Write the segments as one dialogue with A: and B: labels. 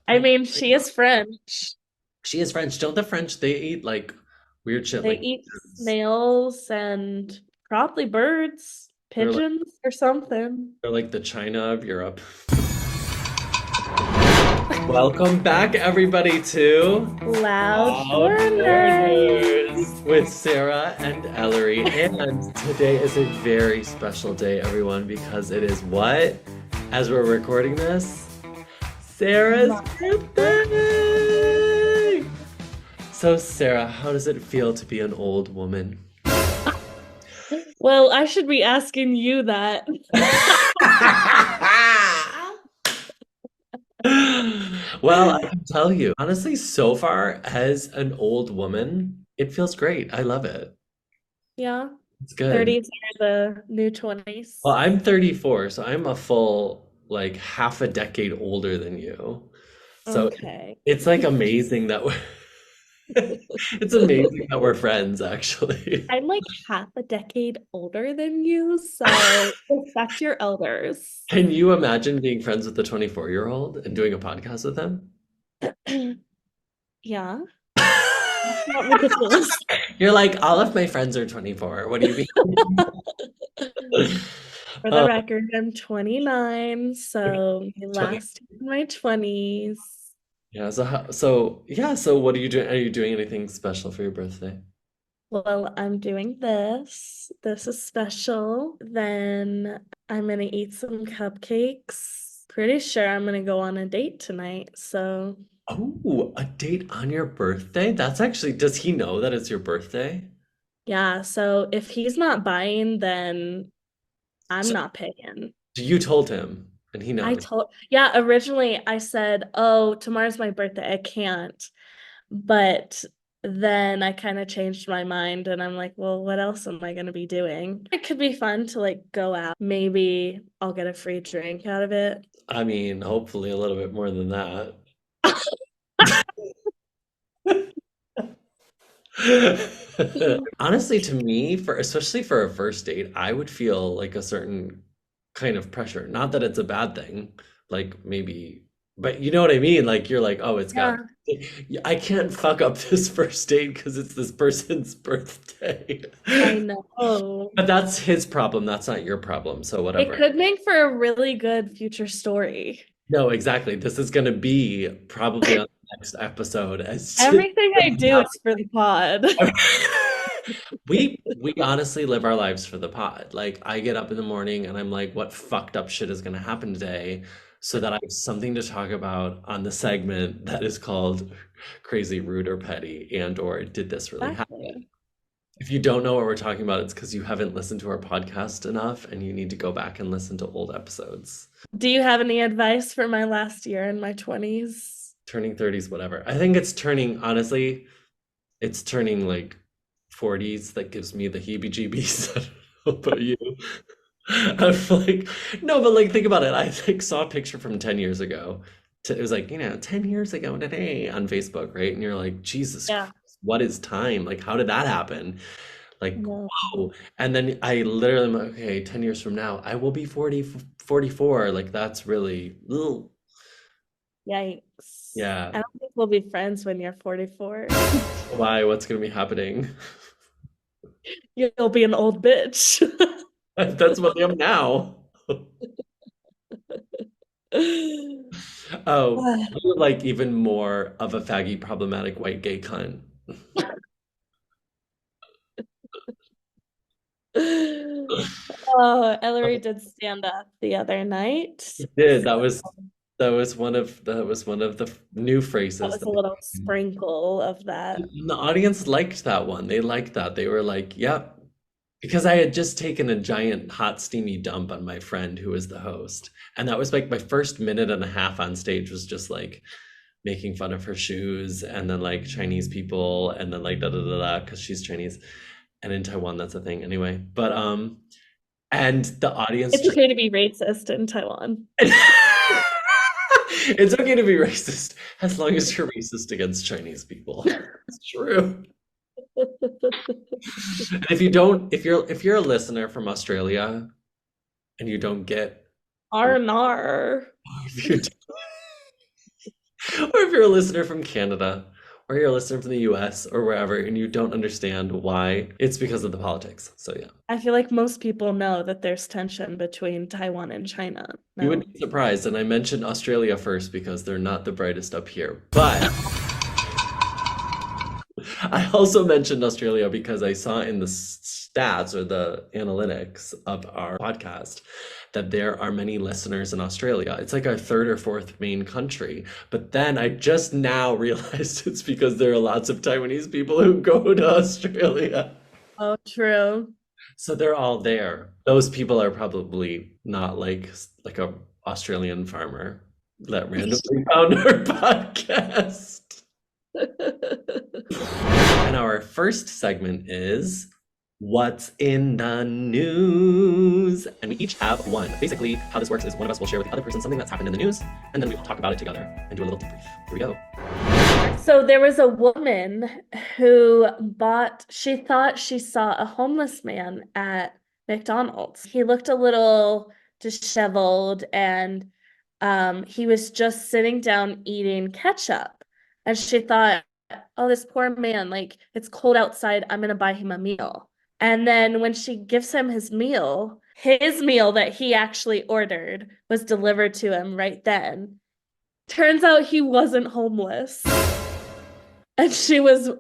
A: I mean, she is French.
B: She is French. Don't the French, they eat like weird shit
A: They
B: like
A: eat
B: pigeons.
A: snails and probably birds,
B: They're like
A: pigeons or something.
B: they're like the China of Europe. Welcome back, everybody, to
A: Loud
B: Loud
A: Foreigners.
B: Foreigners with Sarah and Ellery. And today is a very special day, everyone, because it is what? As we're recording this, Sarah's
A: My birthday.
B: birthday! So, Sarah, how does it feel to be an old woman?
A: Well, I should be asking you that.
B: Well, I can tell you, honestly, so far as an old woman, it feels great. I love it.
A: Yeah,
B: It's good.
A: 30s are the new
B: Well,
A: 20s.
B: I'm 34, so I'm a full like half a decade older than you. So
A: Okay.
B: it's like amazing that we're it's amazing that we're friends, actually.
A: I'm like half a decade older than you, so respect your elders.
B: Can you imagine being friends with a 24-year-old and doing a podcast with him?
A: Yeah, that's not ridiculous.
B: You're like, all of my friends are 24. What do you mean?
A: For the
B: Uh,
A: record, I'm 29, so my
B: 20.
A: last year in my 20s.
B: Yeah, so what are you doing? Are you doing anything special for your birthday?
A: Well, I'm doing this. This is special. Then I'm gonna eat some cupcakes. Pretty sure I'm gonna go on a date tonight. So,
B: Oh, a date on your birthday? That's actually, does he know that it's your birthday?
A: yeah, so if he's not buying, then I'm
B: So
A: not paying.
B: you told him and he knows.
A: Yeah, originally I said, "Oh, tomorrow's my birthday. I can't." But then I kind of changed my mind and I'm like, well, what else am I going to be doing? It could be fun to like go out. Maybe I'll get a free drink out of it.
B: I mean, hopefully a little bit more than that. Honestly, to me, for especially for a first date, I would feel like a certain kind of pressure. Not that it's a bad thing, like maybe, but you know what I mean? Like you're like, oh, it's got,
A: Yeah,
B: I can't fuck up this first date because it's this person's birthday.
A: I know.
B: But that's his problem. That's not your problem. So
A: It
B: whatever.
A: could make for a really good future story.
B: No, exactly. This is going to be probably on the next episode as to
A: Everything I do is for the pod.
B: we honestly live our lives for the pod. Like I get up in the morning and I'm like, what fucked up shit is going to happen today so that I have something to talk about on the segment that is called Crazy, Rude, or Petty and or Did This Really Happen?
A: Exactly.
B: If you don't know what we're talking about, it's because you haven't listened to our podcast enough and you need to go back and listen to old episodes.
A: Do you have any advice for my last year in my 20s?
B: Turning 30s, whatever. I think it's turning, honestly, it's turning like 40s that gives me the heebie-jeebies. I don't know about you. I'm like, no, but like think about it. I like saw a picture from 10 years ago. It was like, 10 years ago today on Facebook, right? And you're like, Jesus
A: Yeah.
B: Christ, what is time? Like, how did that happen? Like,
A: No.
B: whoa. And then I literally am like, okay, 10 years from now, I will be 40, 44. Like, that's really, ugh.
A: Yikes.
B: Yeah.
A: I don't think we'll be friends when you're 44.
B: Why? What's going to be happening?
A: You'll be an old bitch.
B: That's what I am now. Oh, you're like even more of a faggy, problematic white gay cunt.
A: Oh, Ellery did stand up the other night.
B: You did.
A: So
B: That was one of the new
A: that
B: phrases
A: was
B: that
A: a little sprinkle of that.
B: the audience liked that one. They liked that. They were like, "Yep," because I had just taken a giant hot steamy dump on my friend who was the host, and that was like my first minute and a half on stage was just like making fun of her shoes and then like Chinese people and then like da da da da because she's Chinese and in Taiwan that's a thing anyway. But and the audience
A: It's
B: just
A: okay to be racist in Taiwan.
B: it's okay to be racist as long as you're racist against Chinese people. It's true. And if you don't, if you're a listener from Australia and you don't get, or
A: R&R.
B: if you Or if you're a listener from Canada, or you're a listener from the US or wherever, and you don't understand why, it's because of the politics. So yeah.
A: I feel like most people know that there's tension between Taiwan and China.
B: You
A: No.
B: would be surprised, and I mentioned Australia first because they're not the brightest up here. But I also mentioned Australia because I saw in the stats or the analytics of our podcast that there are many listeners in Australia. It's like our third or fourth main country. But then I just now realized it's because there are lots of Taiwanese people who go to Australia.
A: Oh, true.
B: So they're all there. Those people are probably not like a Australian farmer that randomly found our podcast. And our first segment is What's in the News? And we each have one. Basically, how this works is one of us will share with the other person something that's happened in the news, and then we will talk about it together and do a little debrief. Here we go.
A: So there was a woman she thought she saw a homeless man at McDonald's. He looked a little disheveled and he was just sitting down eating ketchup. And she thought, oh, this poor man, like it's cold outside, I'm gonna buy him a meal. And then when she gives him his meal that he actually ordered was delivered to him right then. Turns out he wasn't homeless. And she was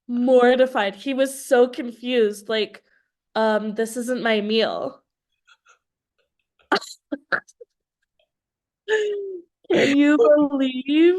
A: mortified. He was so confused, like, this isn't my meal. Can you believe?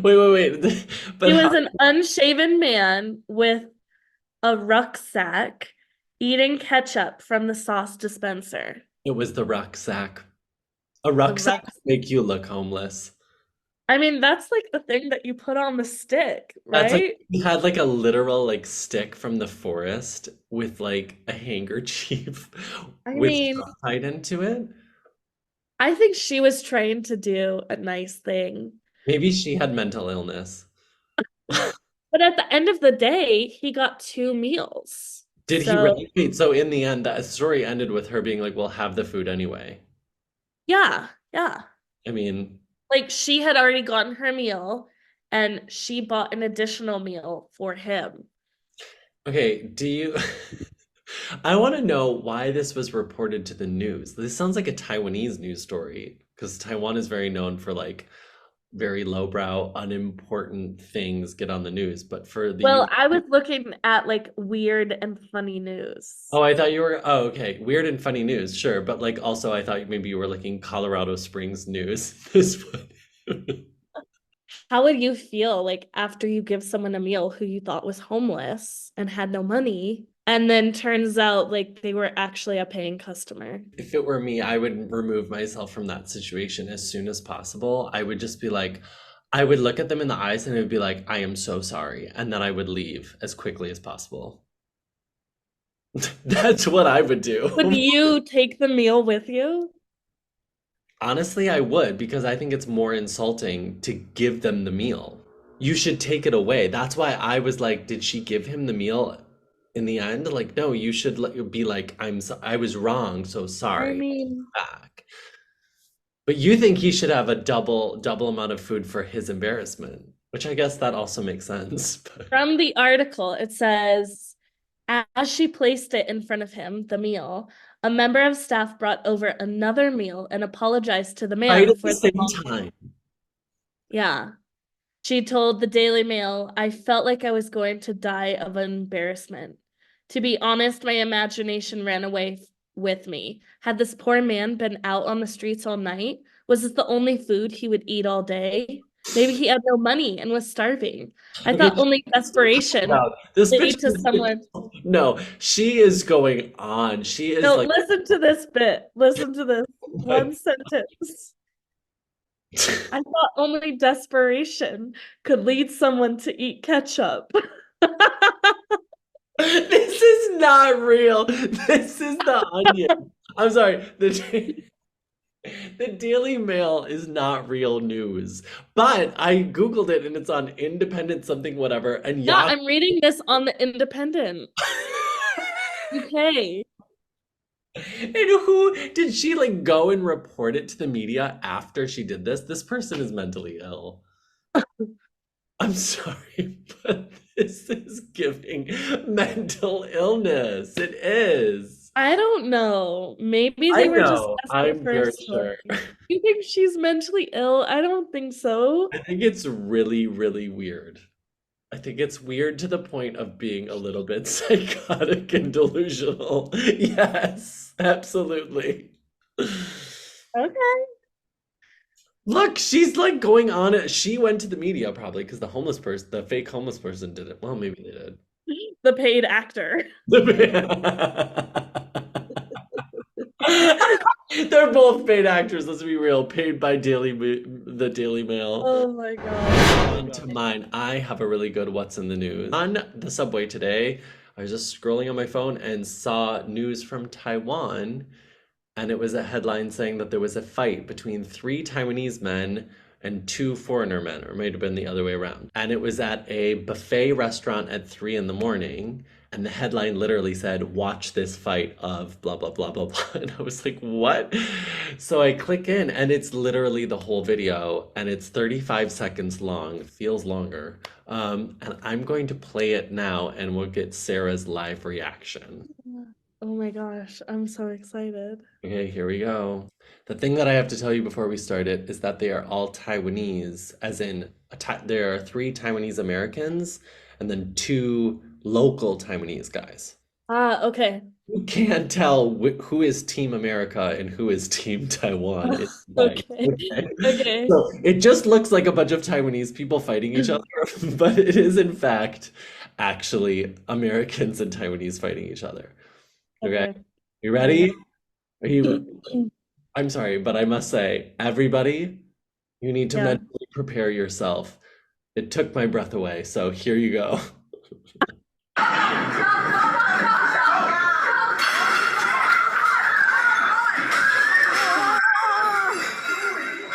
B: Wait. But
A: He
B: how
A: was an unshaven man with a rucksack eating ketchup from the sauce dispenser.
B: it was the rucksack. A
A: The
B: rucksack
A: ruck
B: make you look homeless.
A: I mean, that's like the thing that you put on the stick,
B: That's like
A: right?
B: he had like a literal like stick from the forest with like a handkerchief
A: I
B: with
A: mean,
B: straw tied into it.
A: I think she was trying to do a nice thing.
B: Maybe she had mental illness.
A: But at the end of the day, he got two meals.
B: Did he
A: So,
B: really? Wait, so in the end, that story ended with her being like, "We'll have the food anyway."
A: yeah, yeah.
B: I mean,
A: Like she had already gotten her meal and she bought an additional meal for him.
B: okay, do you I want to know why this was reported to the news. This sounds like a Taiwanese news story because Taiwan is very known for like very lowbrow, unimportant things get on the news. But for the
A: Well,
B: U
A: I was looking at like weird and funny news.
B: Oh, I thought you were oh, okay. Weird and funny news, sure. But like also I thought maybe you were looking Colorado Springs news. This one.
A: How would you feel like after you give someone a meal who you thought was homeless and had no money, and then turns out like they were actually a paying customer?
B: If it were me, I would remove myself from that situation as soon as possible. I would just be like, I would look at them in the eyes and it would be like, I am so sorry. And then I would leave as quickly as possible. That's what I would
A: Would
B: do.
A: you take the meal with you?
B: Honestly, I would because I think it's more insulting to give them the meal. You should take it away. That's why I was like, did she give him the meal in the end? Like, no, you should be like, I was wrong, so
A: I
B: sorry.
A: mean,
B: Back. But you think he should have a double amount of food for his embarrassment, which I guess that also makes sense. But
A: from the article, it says, as she placed it in front of him, the meal, a member of staff brought over another meal and apologized to the
B: right
A: man
B: at the
A: for the
B: same
A: long.
B: time.
A: Yeah. She told the Daily Mail, I felt like I was going to die of embarrassment. To be honest, my imagination ran away with me. Had this poor man been out on the streets all night? Was this the only food he would eat all day? Maybe he had no money and was starving. I
B: Okay,
A: thought only desperation
B: this
A: would
B: bitch
A: lead to someone.
B: no, she is going on. She is
A: No,
B: like
A: listen to this bit. Listen to this one sentence. I thought only desperation could lead someone to eat ketchup.
B: this is not real. This is the Onion. I'm sorry. The Daily Mail is not real news. But I Googled it and it's on independent something whatever and
A: Yeah,
B: Yahoo.
A: I'm reading this on the Independent. Okay.
B: And who did she like go and report it to the media after she did this? This person is mentally ill. I'm sorry, but this is giving mental illness. It is.
A: I don't know. Maybe
B: I
A: they were just
B: know.
A: desperate
B: I'm
A: for a
B: very
A: story.
B: sure.
A: You think she's mentally ill? I don't think so.
B: I think it's really, really weird. I think it's weird to the point of being a little bit psychotic and delusional. Yes, absolutely.
A: Okay.
B: Look, she's like going on it. She went to the media probably because the homeless person, the fake homeless person did it. Well, maybe they did.
A: The paid actor.
B: They're both paid actors, let's be real, paid by the Daily Mail.
A: Oh my gosh.
B: On to mine. I have a really good what's in the news. On the subway today, I was just scrolling on my phone and saw news from Taiwan, and it was a headline saying that there was a fight between three Taiwanese men and two foreigner men, or it might have been the other way around. And it was at a buffet restaurant at 3 in the morning. And the headline literally said, "Watch this fight of blah, blah, blah, blah, blah." And I was like, what? So I click in, and it's literally the whole video, and it's 35 seconds long. It feels longer. And I'm going to play it now, and we'll get Sarah's live reaction.
A: Oh my gosh. I'm so excited.
B: Okay, here we go. The thing that I have to tell you before we start it is that they are all Taiwanese, as in there are three Taiwanese Americans and then two local Taiwanese guys.
A: Ah, okay.
B: You can't tell who is Team America and who is Team Taiwan. It's like,
A: Okay.
B: okay.
A: Okay.
B: So it just looks like a bunch of Taiwanese people fighting each other, but it is in fact actually Americans and Taiwanese fighting each other. Okay,
A: Okay.
B: you
A: Okay.
B: ready? Are you? I'm sorry, but I must say, everybody, you need to
A: Yeah.
B: mentally prepare yourself. It took my breath away, so here you go.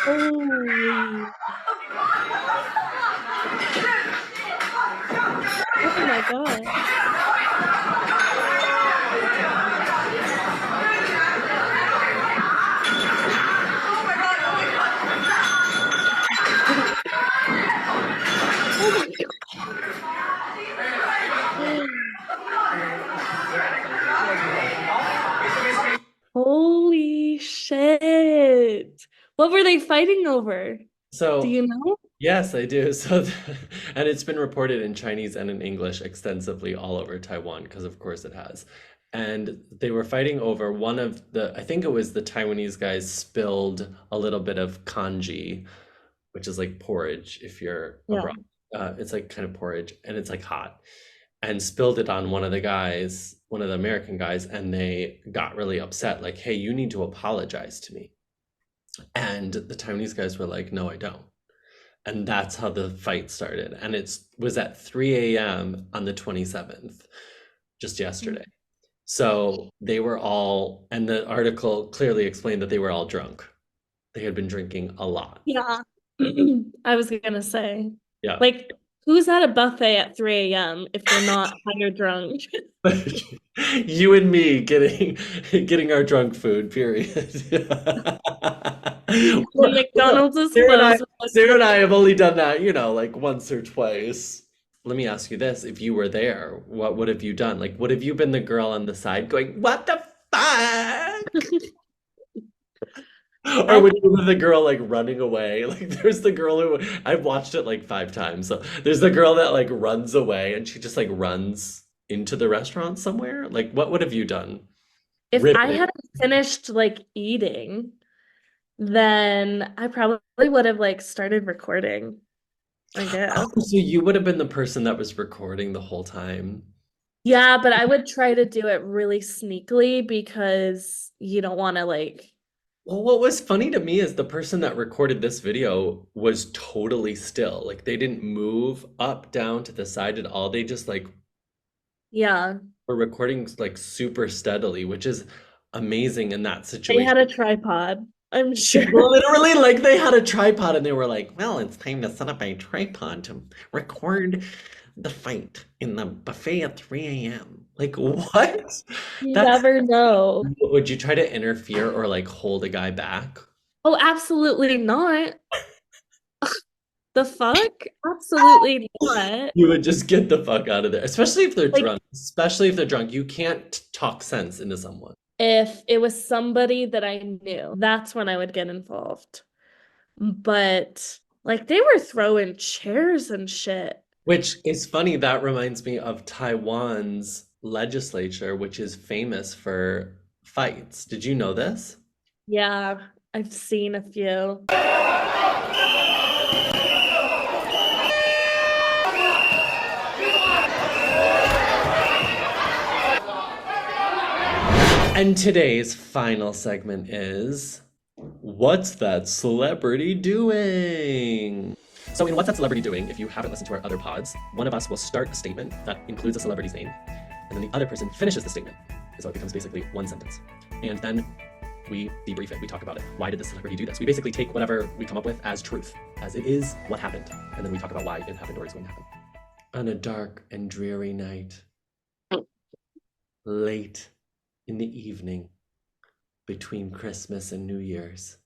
A: Holy. Oh my God. Oh my God. Holy shit. What were they fighting over? Do
B: So,
A: you know?
B: yes, I do. And it's been reported in Chinese and in English extensively all over Taiwan, because of course it has. And they were fighting over one of I think it was the Taiwanese guys spilled a little bit of congee, which is like porridge if you're
A: Yeah.
B: abroad. It's like kind of porridge and it's like hot, and spilled it on one of the guys, one of the American guys, and they got really upset, like, "Hey, you need to apologize to me." And the Taiwanese guys were like, "No, I don't." And that's how the fight started. And it was at 3 a.m. on the 27th, just yesterday. So they were all, and the article clearly explained that they were all drunk. They had been drinking a lot.
A: Yeah. I was gonna say,
B: Yeah.
A: like, who's at a buffet at 3 a.m. if you're not higher drunk?
B: You and me getting our drunk food, period.
A: When McDonald's is
B: Sarah and I,
A: closed.
B: Sarah and I have only done that, like once or twice. Let me ask you this. If you were there, what would have you done? Like, would have you been the girl on the side going, "What the fuck?" Or
A: I
B: would you be the girl like running away? Like, there's the girl who I've watched it like 5 times. So there's the girl that like runs away and she just like runs into the restaurant somewhere. Like, what would have you done?
A: if I
B: Riveting.
A: hadn't finished like eating, then I probably would have like started recording, I guess.
B: Oh, so you would have been the person that was recording the whole time.
A: Yeah, but I would try to do it really sneakily because you don't want to like,
B: Well, what was funny to me is the person that recorded this video was totally still. Like, they didn't move up, down, to the side at all. They just like
A: yeah,
B: were recording like super steadily, which is amazing in that
A: they
B: situation.
A: had a tripod, I'm sure.
B: Literally, like they had a tripod and they were like, "Well, it's time to set up a tripod to record the fight in the buffet at 3 a.m." Like, what?
A: You
B: That's
A: never know.
B: Would you try to interfere or like hold a guy back?
A: Oh, absolutely not. The fuck? Absolutely not.
B: You would just get the fuck out of there, especially if they're
A: Like,
B: drunk. Especially if they're drunk. You can't talk sense into someone.
A: if it was somebody that I knew, that's when I would get involved. But like they were throwing chairs and shit.
B: Which is funny, that reminds me of Taiwan's legislature, which is famous for fights. Did you know this?
A: Yeah, I've seen a few.
B: And today's final segment is What's That Celebrity Doing? So, in What's That Celebrity Doing, if you haven't listened to our other pods, one of us will start a statement that includes a celebrity's name, and then the other person finishes the statement. So it becomes basically one sentence. And then we debrief it, we talk about it. Why did the celebrity do this? We basically take whatever we come up with as truth, as it is what happened, and then we talk about why it happened or is going to happen. On a dark and dreary night, late in the evening, between Christmas and New Year's,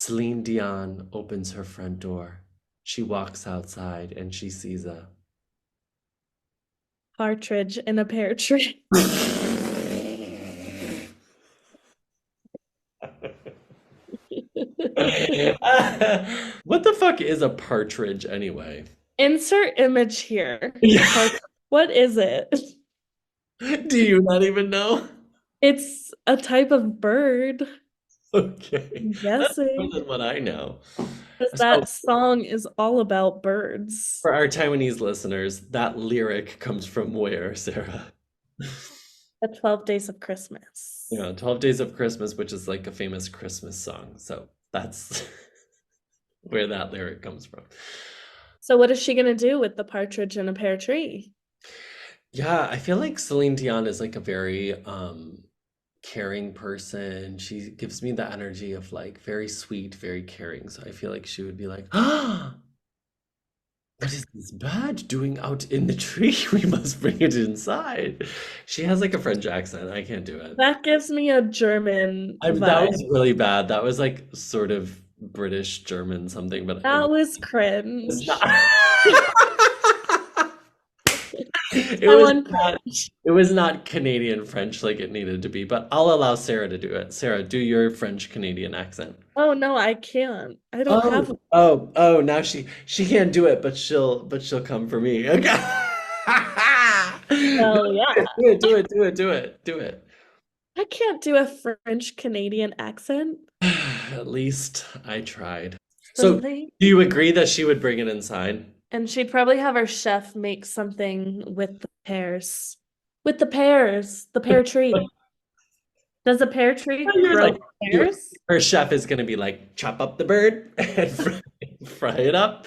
B: Celine Dion opens her front door. She walks outside and she sees a
A: Partridge in a pear tree.
B: What the fuck is a partridge anyway?
A: Insert image here.
B: Yeah.
A: What is it?
B: Do you not even know?
A: It's a type of bird,
B: Okay.
A: I'm
B: That's more
A: guessing.
B: than what I know.
A: Because
B: So,
A: that song is all about birds.
B: for our Taiwanese listeners, that lyric comes from where, Sarah?
A: The 12 Days of Christmas.
B: 12 Days of Christmas, which is like a famous Christmas song. So that's where that lyric comes from.
A: So what is she gonna do with the partridge in a pear tree?
B: Yeah, I feel like Celine Dion is like a very caring person. She gives me the energy of like very sweet, very caring. So I feel like she would be like, ah, what is this bird doing out in the tree? We must bring it inside. She has like a French accent. I can't do it.
A: That gives me a German
B: That
A: vibe.
B: was really bad. That was like sort of British German something, but
A: That was
B: it's not.
A: cringe.
B: It
A: I
B: was
A: want
B: not.
A: cringe.
B: It was not Canadian French like it needed to be, but I'll allow Sarah to do it. Sarah, do your French Canadian accent.
A: Oh no, I can't. I don't have
B: Oh,
A: one.
B: oh! Now she can't do it, but she'll come for me. Okay. No,
A: Well, yeah.
B: do it.
A: I can't do a French Canadian accent.
B: At least I tried. So,
A: Really?
B: do you agree that she would bring it inside?
A: And she'd probably have her chef make something with the pears. With the pears, the pear tree. Does a pear tree
B: You're
A: grow
B: like,
A: pears?
B: her chef is gonna be like, chop up the bird and fry it up.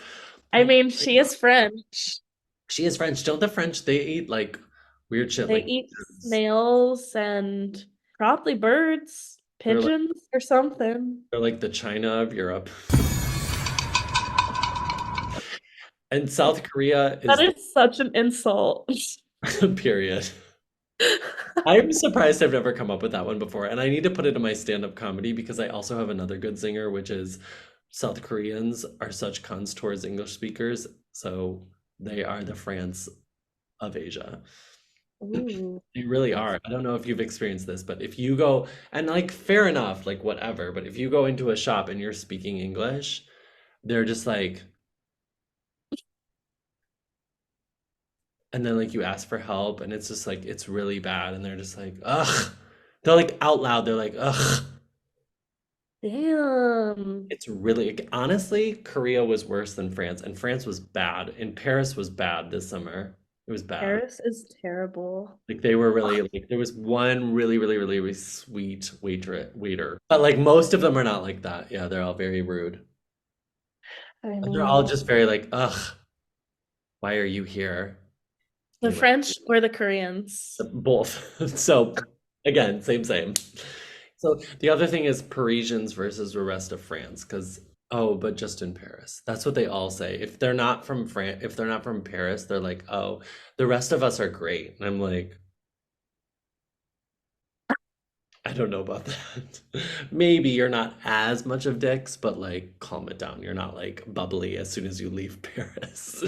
A: I mean, she is French.
B: She is French. Don't the French, they eat like weird shit
A: They
B: like
A: eat
B: birds.
A: snails and probably birds,
B: They're like
A: pigeons, or something.
B: they're like the China of Europe. And South Korea
A: That
B: is
A: is such an insult.
B: period. I'm surprised I've never come up with that one before, and I need to put it in my stand-up comedy because I also have another good zinger, which is South Koreans are such cons towards English speakers, so they are the France of Asia.
A: Ooh,
B: They really
A: that's
B: are. I don't know if you've experienced this, but if you go, and like fair enough, like whatever, but if you go into a shop and you're speaking English, they're just like, and then like you ask for help and it's just like it's really bad and they're just like, ugh. They're like out loud, they're like, ugh.
A: damn.
B: It's really honestly, Korea was worse than France, and France was bad, and Paris was bad this summer. It was bad.
A: Paris is terrible.
B: Like they were really like there was one really sweet waiter. But like most of them are not like that. Yeah, they're all very rude.
A: I
B: They're all
A: mean,
B: just very like, ugh, why are you here?
A: the
B: Anyway,
A: French or the Koreans.
B: both. So again, same. So the other thing is Parisians versus the rest of France, because oh, but just in Paris. That's what they all say. If they're not from France, if they're not from Paris, they're like, oh, the rest of us are great. And I'm like, I don't know about that. Maybe you're not as much of dicks, but like calm it down. You're not like bubbly as soon as you leave Paris.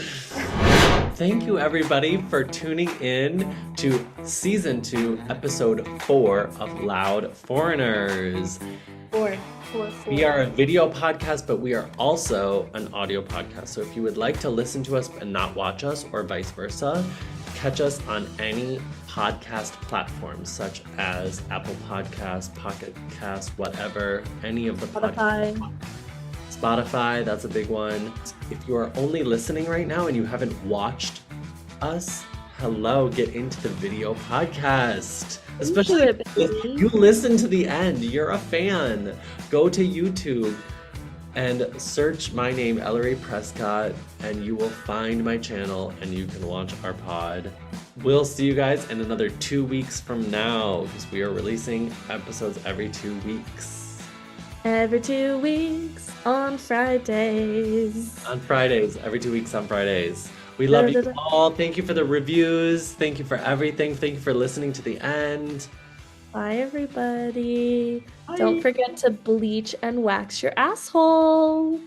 B: Thank you everybody for tuning in to season 2, episode 4 of Loud Foreigners.
A: Four.
B: We are a video podcast, but we are also an audio podcast. So if you would like to listen to us and not watch us, or vice versa, catch us on any podcast platforms such as Apple Podcasts, Pocket Cast, whatever, any of the podcasts. Spotify, that's a big one. If you are only listening right now and you haven't watched us, hello, get into the video podcast. Especially if you listen to the end, you're a fan. Go to YouTube and search my name, Ellery Prescott, and you will find my channel and you can watch our pod. We'll see you guys in another 2 weeks from now because we are releasing episodes every 2 weeks.
A: Every 2 weeks on Fridays.
B: On Fridays, every 2 weeks on Fridays. We love you all. Thank you for the reviews. Thank you for everything. Thank you for listening to the end.
A: Bye, everybody.
B: Bye.
A: Don't forget to bleach and wax your asshole.